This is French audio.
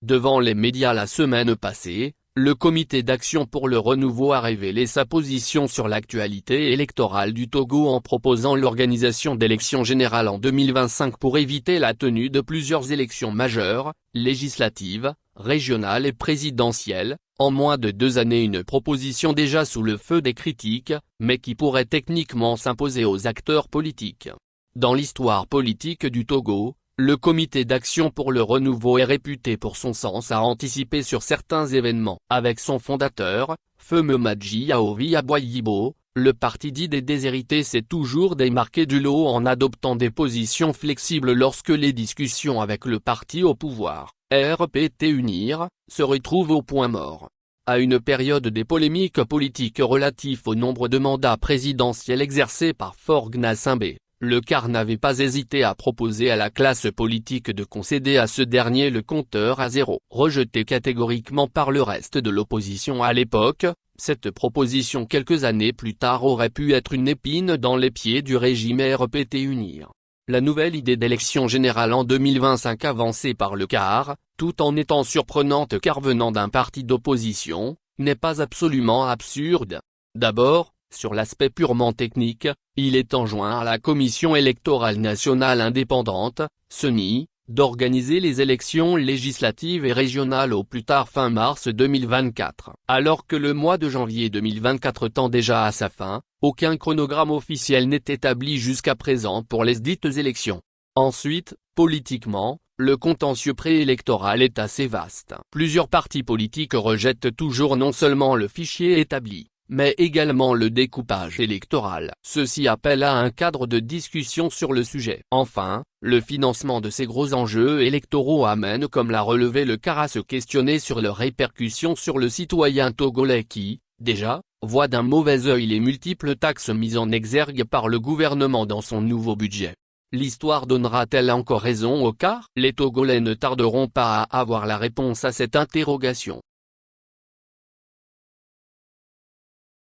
Devant les médias la semaine passée, le Comité d'action pour le renouveau a révélé sa position sur l'actualité électorale du Togo en proposant l'organisation d'élections générales en 2025 pour éviter la tenue de plusieurs élections majeures, législatives, régionales et présidentielles, en moins de 2 années, une proposition déjà sous le feu des critiques, mais qui pourrait techniquement s'imposer aux acteurs politiques. Dans l'histoire politique du Togo, le Comité d'action pour le renouveau est réputé pour son sens à anticiper sur certains événements. Avec son fondateur, Feu Momadji Aovi-Aboyibo, le parti dit des déshérités s'est toujours démarqué du lot en adoptant des positions flexibles lorsque les discussions avec le parti au pouvoir, RPT UNIR, se retrouvent au point mort. À une période des polémiques politiques relatives au nombre de mandats présidentiels exercés par Faure Gnassingbé, le CAR n'avait pas hésité à proposer à la classe politique de concéder à ce dernier le compteur à zéro. Rejeté catégoriquement par le reste de l'opposition à l'époque, cette proposition quelques années plus tard aurait pu être une épine dans les pieds du régime RPT UNIR. La nouvelle idée d'élection générale en 2025 avancée par le CAR, tout en étant surprenante car venant d'un parti d'opposition, n'est pas absolument absurde. D'abord, sur l'aspect purement technique, il est enjoint à la Commission électorale nationale indépendante, CENI, d'organiser les élections législatives et régionales au plus tard fin mars 2024. Alors que le mois de janvier 2024 tend déjà à sa fin, aucun chronogramme officiel n'est établi jusqu'à présent pour les dites élections. Ensuite, politiquement, le contentieux préélectoral est assez vaste. Plusieurs partis politiques rejettent toujours non seulement le fichier établi, mais également le découpage électoral. Ceci appelle à un cadre de discussion sur le sujet. Enfin, le financement de ces gros enjeux électoraux amène, comme l'a relevé le CAR, à se questionner sur leurs répercussions sur le citoyen togolais qui, déjà, voit d'un mauvais œil les multiples taxes mises en exergue par le gouvernement dans son nouveau budget. L'histoire donnera-t-elle encore raison au CAR? Les Togolais ne tarderont pas à avoir la réponse à cette interrogation.